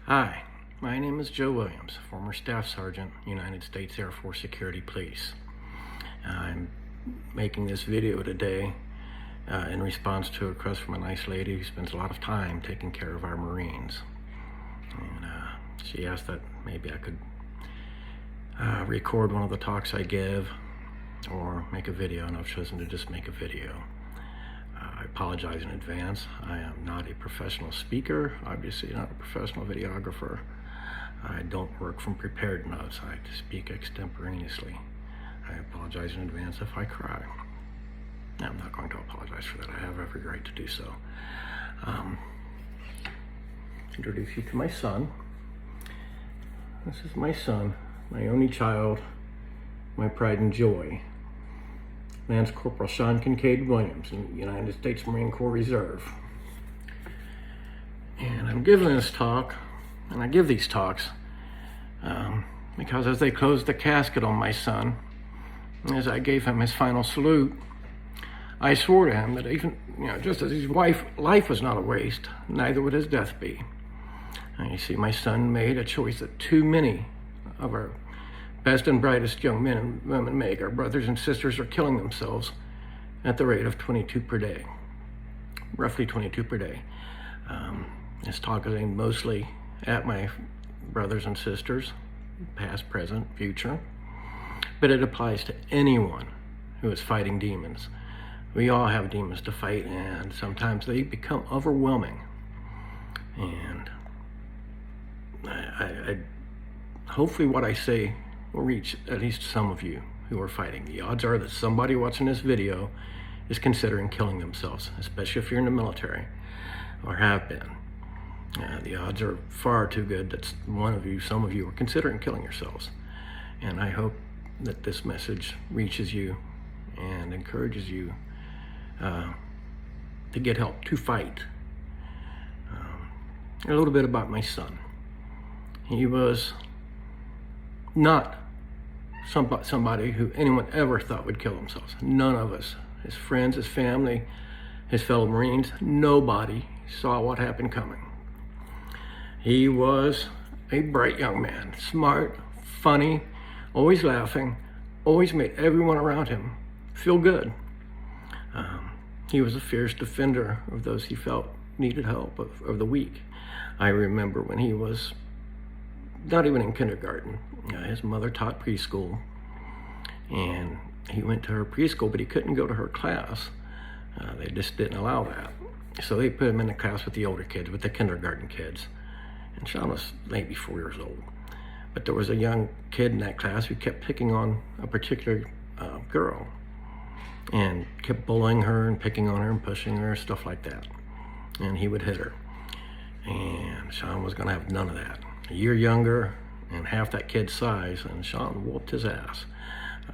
Hi, my name is Joe Williams, former Staff Sergeant, United States Air Force Security Police. I'm making this video today in response to a request from a nice lady who spends a lot of time taking care of our Marines. And she asked that maybe I could record one of the talks I give or make a video, and I've chosen to just make a video. I apologize in advance. I am not a professional speaker, obviously not a professional videographer. I don't work from prepared notes. I speak extemporaneously. I apologize in advance if I cry. I'm not going to apologize for that. I have every right to do so. Introduce you to my son. This is my son, my only child, my pride and joy. Lance Corporal Sean Kincaid Williams in the United States Marine Corps Reserve. And I'm giving this talk, and I give these talks because as they closed the casket on my son, as I gave him his final salute, I swore to him that even, just as his life was not a waste, neither would his death be. And you see, my son made a choice that too many of our best and brightest young men and women make. Our brothers and sisters are killing themselves at the rate of 22 per day, roughly 22 per day. This talk is aimed mostly at my brothers and sisters, past, present, future, but it applies to anyone who is fighting demons. We all have demons to fight, and sometimes they become overwhelming. And I hopefully what I say will reach at least some of you who are fighting. The odds are that somebody watching this video is considering killing themselves, especially if you're in the military or have been. The odds are far too good that some of you are considering killing yourselves. And I hope that this message reaches you and encourages you to get help, to fight. A little bit about my son. He was not somebody who anyone ever thought would kill themselves. None of us, his friends, his family, his fellow Marines, nobody saw what happened coming. He was a bright young man, smart, funny, always laughing, always made everyone around him feel good. He was a fierce defender of those he felt needed help, of the weak. I remember when he was not even in kindergarten. His mother taught preschool, and he went to her preschool, but he couldn't go to her class. They just didn't allow that. So they put him in the class with the older kids, with the kindergarten kids. And Sean was maybe 4 years old. But there was a young kid in that class who kept picking on a particular girl and kept bullying her and picking on her and pushing her, stuff like that. And he would hit her. And Sean was gonna have none of that. A year younger and half that kid's size, and Sean whooped his ass.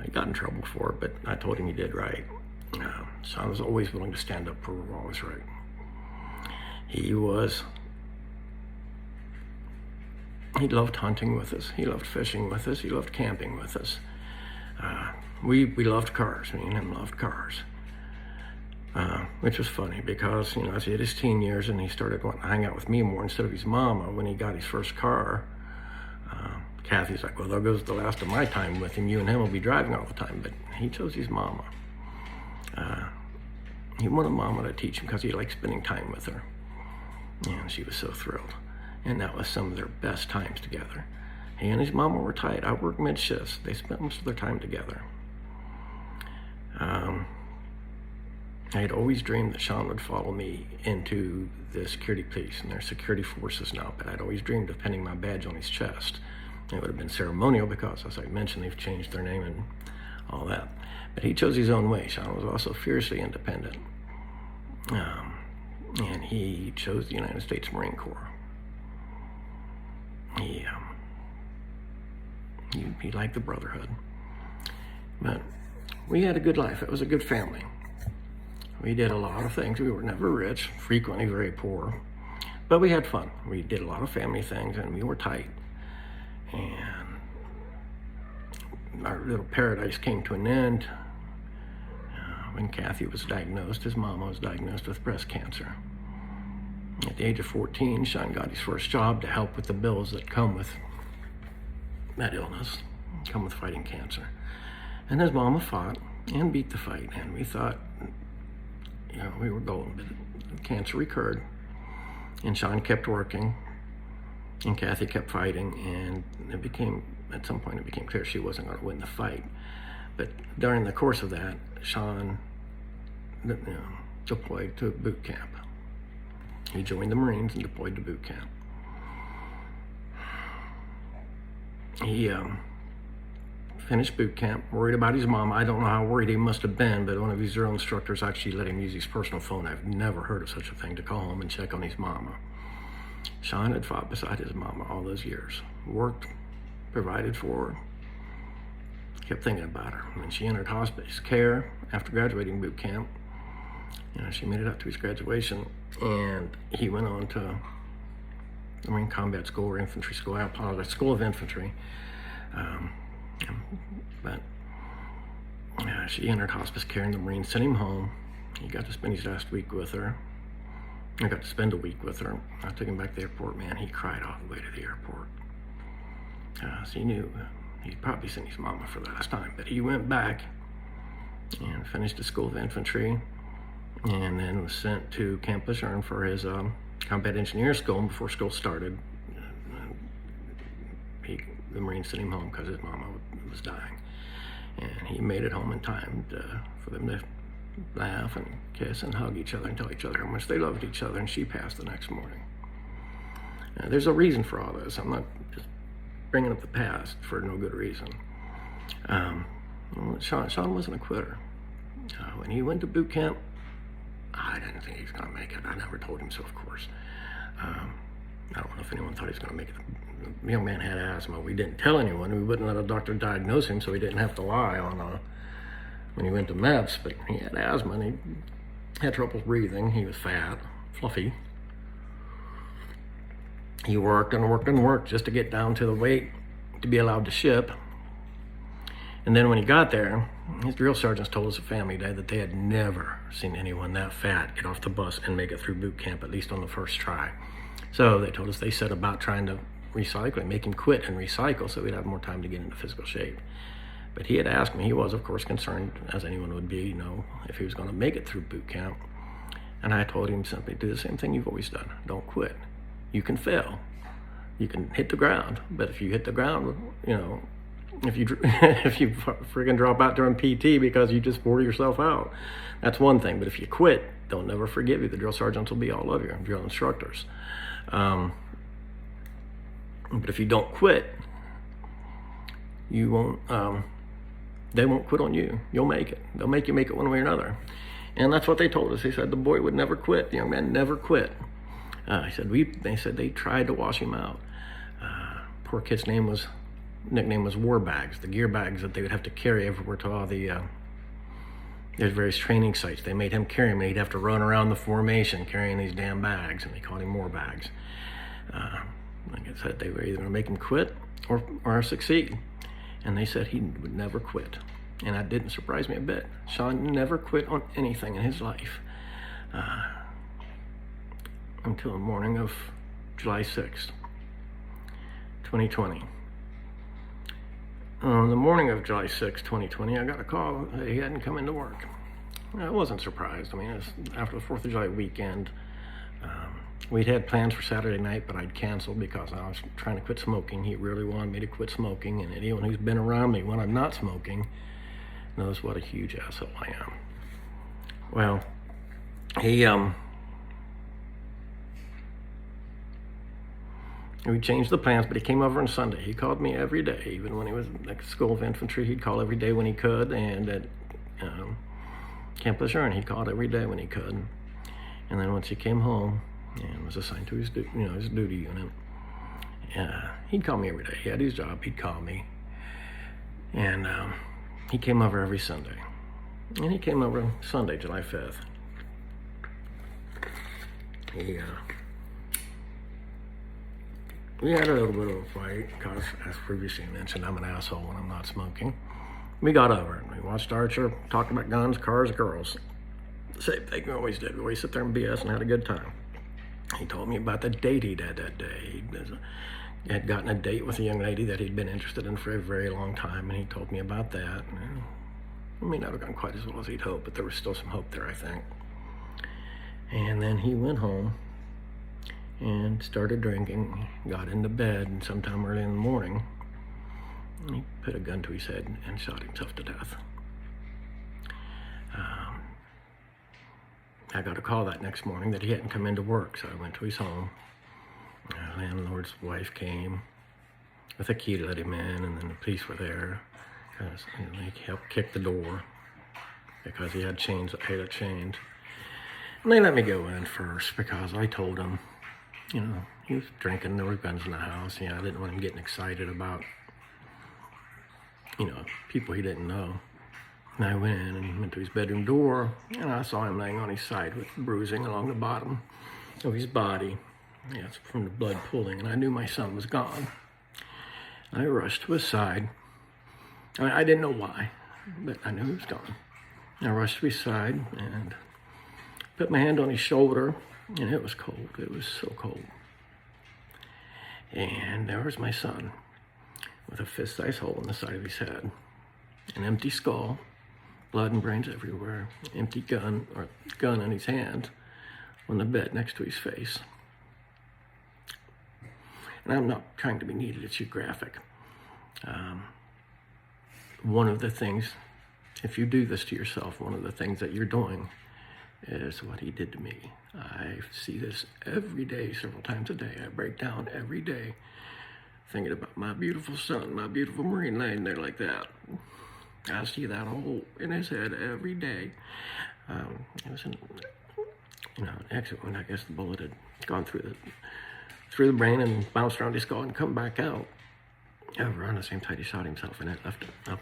He got in trouble for it, but I told him he did right. Sean was always willing to stand up for what was right. He loved hunting with us. He loved fishing with us. He loved camping with us. We loved cars. Me and him loved cars. Which was funny because, as he hit his teen years and he started wanting to hang out with me more instead of his mama, when he got his first car, Kathy's like, well, there goes the last of my time with him. You and him will be driving all the time. But he chose his mama. He wanted mama to teach him because he liked spending time with her. And she was so thrilled. And that was some of their best times together. He and his mama were tight. I worked mid shifts. They spent most of their time together. I had always dreamed that Sean would follow me into the security police and their security forces now, but I'd always dreamed of pinning my badge on his chest. It would have been ceremonial because, as I mentioned, they've changed their name and all that. But he chose his own way. Sean was also fiercely independent. And he chose the United States Marine Corps. He liked the brotherhood. But we had a good life. It was a good family. We did a lot of things. We were never rich, frequently very poor, but we had fun. We did a lot of family things, and we were tight. And our little paradise came to an end when Kathy was diagnosed. His mama was diagnosed with breast cancer. At the age of 14, Sean got his first job to help with the bills that come with that illness, come with fighting cancer. And his mama fought and beat the fight, and we thought, we were golden, but cancer recurred, and Sean kept working, and Kathy kept fighting, and at some point it became clear she wasn't going to win the fight. But during the course of that, Sean deployed to boot camp. He joined the Marines and deployed to boot camp. He finished boot camp, worried about his mom. I don't know how worried he must have been, but one of his drill instructors actually let him use his personal phone. I've never heard of such a thing, to call home and check on his mama. Sean had fought beside his mama all those years, worked, provided for her, kept thinking about her. When she entered hospice care after graduating boot camp, she made it up to his graduation, and he went on to the Marine Combat School or Infantry School. I apologize, School of Infantry. But she entered hospice care, and the Marines sent him home. He got to spend his last week with her. I got to spend a week with her. I took him back to the airport. Man, he cried all the way to the airport. So he knew he'd probably seen his mama for the last time. But he went back and finished the School of Infantry, and then was sent to Camp Lejeune for his combat engineer school. And before school started, the Marines sent him home because his mama was dying. And he made it home in time for them to laugh and kiss and hug each other and tell each other how much they loved each other, and she passed the next morning. There's a reason for all this. I'm not just bringing up the past for no good reason. Sean wasn't a quitter. When he went to boot camp, I didn't think he was going to make it. I never told him so, of course. I don't know if anyone thought he was going to make it. The young man had asthma. We didn't tell anyone. We wouldn't let a doctor diagnose him, so he didn't have to lie on when he went to MEPS. But he had asthma, and he had trouble breathing. He was fat, fluffy. He worked and worked and worked just to get down to the weight to be allowed to ship. And then when he got there, his drill sergeants told us at Family Day that they had never seen anyone that fat get off the bus and make it through boot camp, at least on the first try. So they told us they set about trying to recycle and make him quit and recycle so we'd have more time to get into physical shape. But he had asked me, he was of course concerned, as anyone would be, if he was going to make it through boot camp. And I told him simply, do the same thing you've always done. Don't quit. You can fail. You can hit the ground, but if you hit the ground, if you friggin' drop out during PT because you just wore yourself out, that's one thing. But if you quit, they'll never forgive you. The drill sergeants will be all over you, drill instructors. But if you don't quit, you won't. They won't quit on you. You'll make it. They'll make you make it one way or another. And that's what they told us. They said the boy would never quit. The young man never quit. They said they tried to wash him out. Poor kid's nickname was war bags, the gear bags that they would have to carry everywhere to all the there's various training sites. They made him carry them, and he'd have to run around the formation carrying these damn bags, and they called him war bags. Like I said, they were either going to make him quit or succeed, and they said he would never quit, and that didn't surprise me a bit. Sean never quit on anything in his life until the morning of July 6th, 2020. On the morning of July 6, 2020, I got a call that he hadn't come into work. I wasn't surprised. I mean, it was after the 4th of July weekend. We'd had plans for Saturday night, but I'd canceled because I was trying to quit smoking. He really wanted me to quit smoking, and anyone who's been around me when I'm not smoking knows what a huge asshole I am. Well, we changed the plans, but he came over on Sunday. He called me every day, even when he was at the School of Infantry. He'd call every day when he could, and at Camp Lejeune, he called every day when he could. And then once he came home and was assigned to his duty unit, he'd call me every day. He had his job. He'd call me, and he came over every Sunday. And he came over Sunday, July 5th. We had a little bit of a fight because, as previously mentioned, I'm an asshole when I'm not smoking. We got over it. We watched Archer, talked about guns, cars, girls. The same thing we always did. We always sit there and BS and had a good time. He told me about the date he'd had that day. He had gotten a date with a young lady that he'd been interested in for a very long time, and he told me about that. And it may not have gone quite as well as he'd hoped, but there was still some hope there, I think. And then he went home and started drinking, got into bed, and sometime early in the morning, he put a gun to his head and shot himself to death. I got a call that next morning that he hadn't come into work, so I went to his home. The landlord's wife came with a key to let him in, and then the police were there because they helped kick the door because he had chains. And they let me go in first because I told them, he was drinking, there were guns in the house. I didn't want him getting excited about, people he didn't know. And I went in and went to his bedroom door, and I saw him laying on his side with bruising along the bottom of his body. It's from the blood pooling, and I knew my son was gone. I rushed to his side. I didn't know why, but I knew he was gone. I rushed to his side and put my hand on his shoulder, and it was cold. It was so cold. And there was my son with a fist-sized hole in the side of his head, an empty skull, blood and brains everywhere, empty gun in his hand on the bed next to his face. And I'm not trying to be neat, it's too graphic. One of the things, if you do this to yourself, one of the things that you're doing is what he did to me. I see this every day, several times a day. I break down every day thinking about my beautiful son, my beautiful Marine laying there like that. I see that hole in his head every day. It was an accident when I guess the bullet had gone through the brain and bounced around his skull and come back out. Around the same time he shot himself, and it left a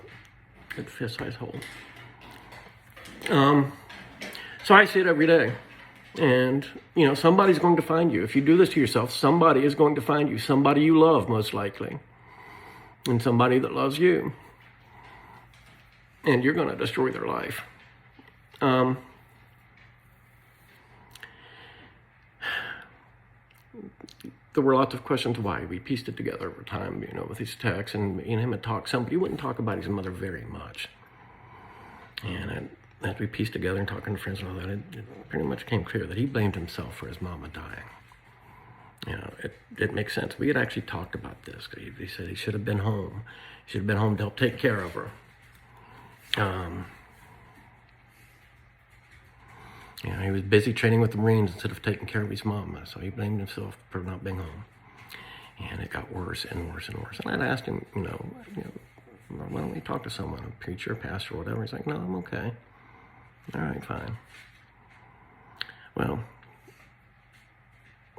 good fist-sized hole. So I see it every day. And, somebody's going to find you. If you do this to yourself, somebody is going to find you. Somebody you love, most likely. And somebody that loves you. And you're going to destroy their life. There were lots of questions why. We pieced it together over time, with his texts. And me and him had talked some, but he wouldn't talk about his mother very much. And as we pieced together and talking to friends and all that, it pretty much came clear that he blamed himself for his mama dying. It makes sense. We had actually talked about this. He said he should have been home. He should have been home to help take care of her. He was busy training with the Marines instead of taking care of his mama, so he blamed himself for not being home. And it got worse and worse and worse. And I'd asked him, why don't we talk to someone, a preacher, a pastor, or whatever? He's like, no, I'm okay. All right, fine. Well,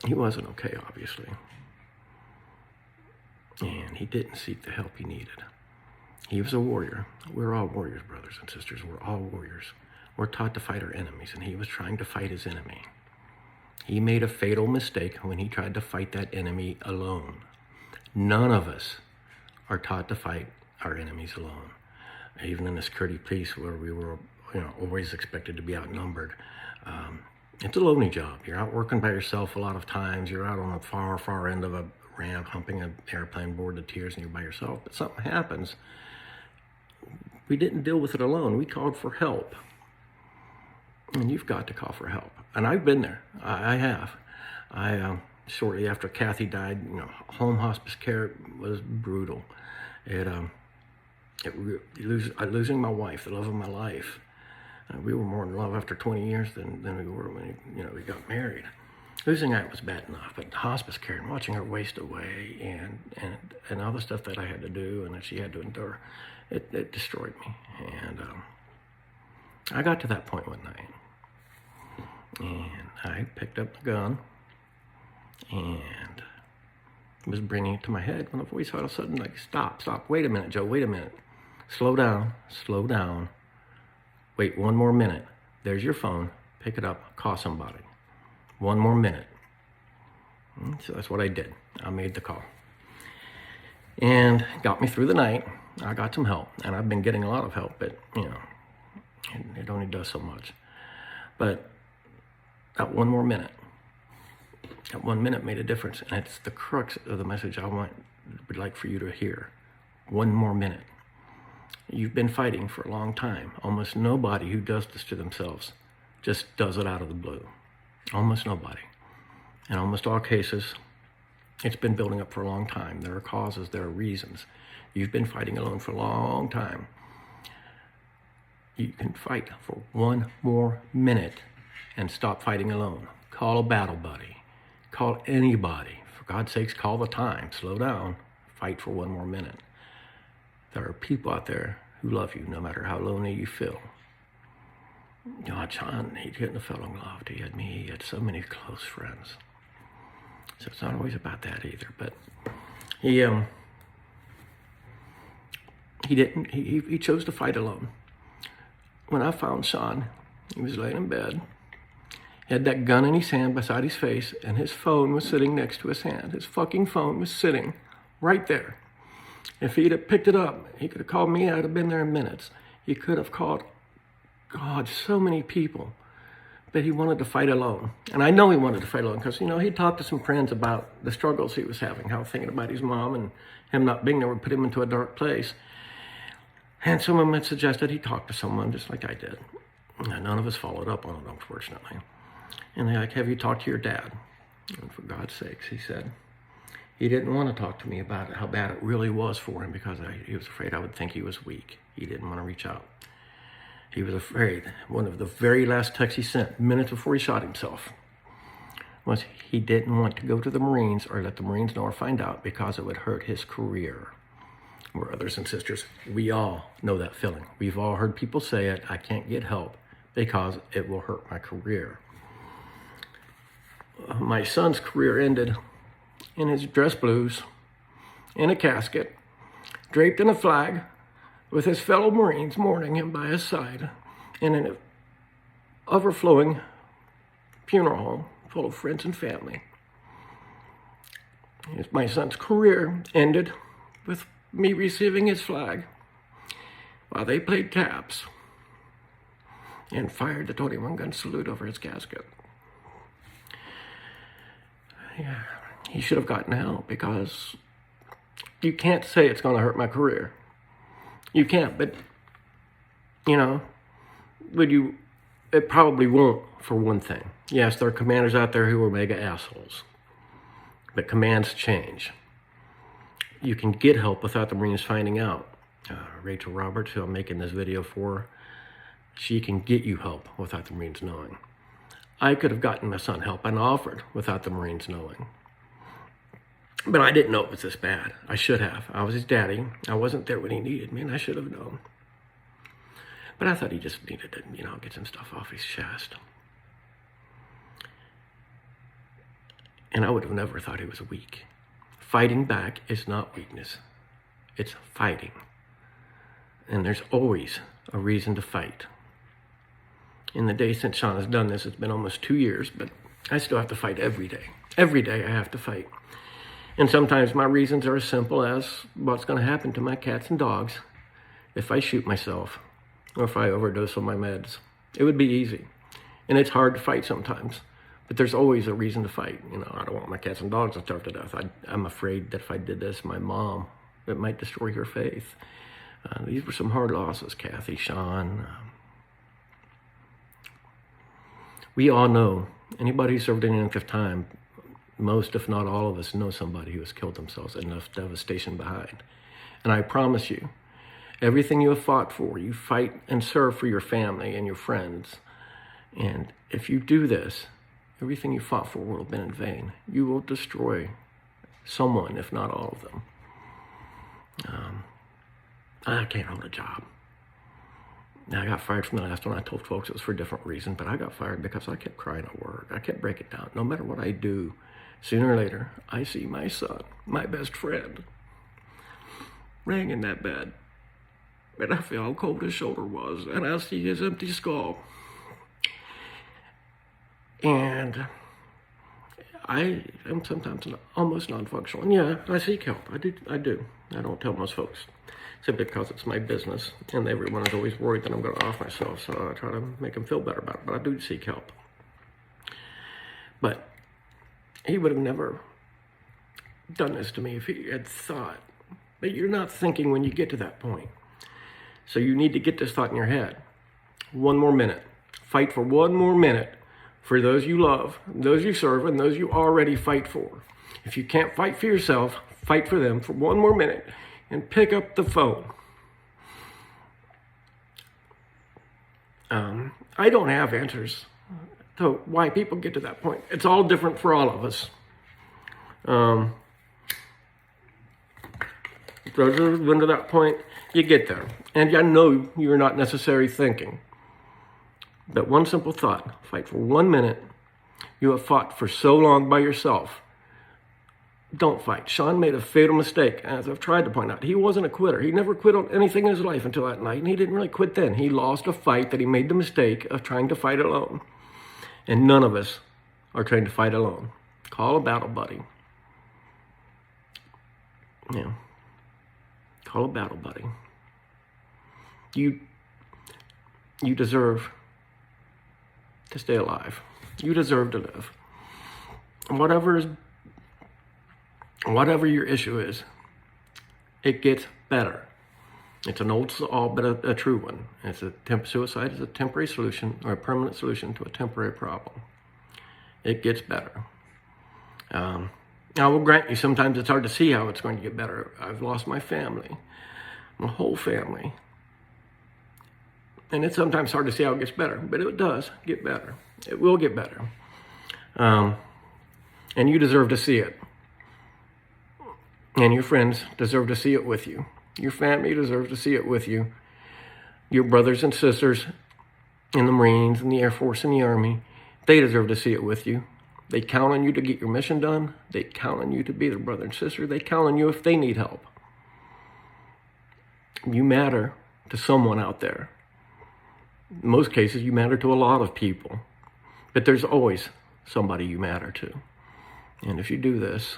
he wasn't okay, obviously. And he didn't seek the help he needed. He was a warrior. We're all warriors, brothers and sisters. We're all warriors. We're taught to fight our enemies, and he was trying to fight his enemy. He made a fatal mistake when he tried to fight that enemy alone. None of us are taught to fight our enemies alone. Even in the security police, where we were always expected to be outnumbered, it's a lonely job. You're out working by yourself a lot of times. You're out on the far, far end of a ramp, humping an airplane, bored to tears, and you're by yourself. But something happens. We didn't deal with it alone. We called for help. And you've got to call for help. And I've been there. I have. Shortly after Kathy died, home hospice care was brutal. Losing my wife, the love of my life. We were more in love after 20 years than we were when we got married. Losing that was bad enough, but hospice care and watching her waste away and all the stuff that I had to do and that she had to endure, it destroyed me. And I got to that point one night, and I picked up the gun and was bringing it to my head when a voice all of a sudden stop, wait a minute, Joe, wait a minute. Slow down. Wait 1 more minute. There's your phone. Pick it up, call somebody. 1 more minute. So that's what I did. I made the call. And got me through the night. I got some help, and I've been getting a lot of help, but it only does so much. But that 1 more minute, That 1 minute made a difference, and it's the crux of the message would like for you to hear. 1 more minute. You've been fighting for a long time. Almost nobody who does this to themselves just does it out of the blue. Almost nobody. In almost all cases, it's been building up for a long time. There are causes, there are reasons. You've been fighting alone for a long time. You can fight for 1 more minute and stop fighting alone. Call a battle buddy. Call anybody. For God's sakes, call the time. Slow down. Fight for 1 more minute. There are people out there who love you no matter how lonely you feel. John, he couldn't have felt unloved. He had me. He had so many close friends. So it's not always about that either. But he chose to fight alone. When I found Sean, he was laying in bed. He had that gun in his hand beside his face, and his phone was sitting next to his hand. His fucking phone was sitting right there. If he'd have picked it up, he could have called me. I'd have been there in minutes. He could have called, God, so many people. But he wanted to fight alone. And I know he wanted to fight alone because, he talked to some friends about the struggles he was having, how thinking about his mom and him not being there would put him into a dark place. And someone had suggested he talk to someone just like I did. And none of us followed up on it, unfortunately. And they're like, have you talked to your dad? And for God's sakes, he said, he didn't want to talk to me about how bad it really was for him because he was afraid I would think he was weak. He didn't want to reach out. He was afraid. One of the very last texts he sent, minutes before he shot himself, was he didn't want to go to the Marines or let the Marines know or find out because it would hurt his career. We're brothers and sisters. We all know that feeling. We've all heard people say it, I can't get help because it will hurt my career. My son's career ended in his dress blues, in a casket, draped in a flag, with his fellow Marines mourning him by his side, in an overflowing funeral home full of friends and family. My son's career ended with me receiving his flag while they played taps and fired the 21-gun salute over his casket. Yeah, he should have gotten help because you can't say it's going to hurt my career. You can't, but, it probably won't for one thing. Yes, there are commanders out there who are mega assholes, but commands change. You can get help without the Marines finding out. Rachel Roberts, who I'm making this video for, she can get you help without the Marines knowing. I could have gotten my son help and offered without the Marines knowing. But I didn't know it was this bad. I should have. I was his daddy. I wasn't there when he needed me, and I should have known. But I thought he just needed to, get some stuff off his chest. And I would have never thought he was weak. Fighting back is not weakness. It's fighting. And there's always a reason to fight. In the days since Sean has done this, it's been almost 2 years, but I still have to fight every day. Every day I have to fight. And sometimes my reasons are as simple as what's going to happen to my cats and dogs if I shoot myself or if I overdose on my meds. It would be easy. And it's hard to fight sometimes, but there's always a reason to fight. I don't want my cats and dogs to starve to death. I'm afraid that if I did this, my mom, it might destroy her faith. These were some hard losses, Kathy, Sean. We all know, anybody who served any length of time, most, if not all of us, know somebody who has killed themselves and left devastation behind. And I promise you, everything you have fought for, you fight and serve for your family and your friends. And if you do this, everything you fought for will have been in vain. You will destroy someone, if not all of them. I can't hold a job. Now, I got fired from the last one. I told folks it was for a different reason, but I got fired because I kept crying at work. I kept breaking down. No matter what I do, sooner or later, I see my son, my best friend, laying in that bed. And I feel how cold his shoulder was, and I see his empty skull. And I am sometimes almost non-functional. And yeah, I seek help. I do. I don't tell most folks, simply because it's my business, and everyone is always worried that I'm going to off myself, so I try to make them feel better about it, but I do seek help. But he would have never done this to me if he had thought. But you're not thinking when you get to that point. So you need to get this thought in your head. 1 more minute. Fight for 1 more minute for those you love, those you serve, and those you already fight for. If you can't fight for yourself, fight for them for 1 more minute and pick up the phone. I don't have answers to why people get to that point. It's all different for all of us. When to that point, you get there. And I know you're not necessarily thinking. But one simple thought, fight for 1 minute. You have fought for so long by yourself. Don't fight. Sean made a fatal mistake, as I've tried to point out. He wasn't a quitter. He never quit on anything in his life until that night, and he didn't really quit then. He lost a fight that he made the mistake of trying to fight alone. And none of us are trying to fight alone. Call a battle buddy. Yeah. Call a battle buddy. You deserve to stay alive. You deserve to live. Whatever your issue is, it gets better. It's an old saw, but a true one. Suicide is a temporary solution or a permanent solution to a temporary problem. It gets better. I will grant you sometimes it's hard to see how it's going to get better. I've lost my family, my whole family. And it's sometimes hard to see how it gets better, but it does get better. It will get better. And you deserve to see it. And your friends deserve to see it with you. Your family deserves to see it with you. Your brothers and sisters in the Marines, in the Air Force, in the Army, they deserve to see it with you. They count on you to get your mission done. They count on you to be their brother and sister. They count on you if they need help. You matter to someone out there. In most cases, you matter to a lot of people. But there's always somebody you matter to. And if you do this,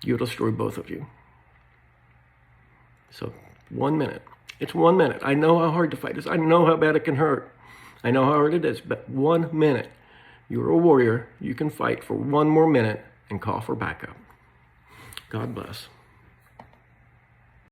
you'll destroy both of you. So 1 minute. It's 1 minute. I know how hard to fight is. I know how bad it can hurt. I know how hard it is. But 1 minute. You're a warrior. You can fight for 1 more minute and call for backup. God bless.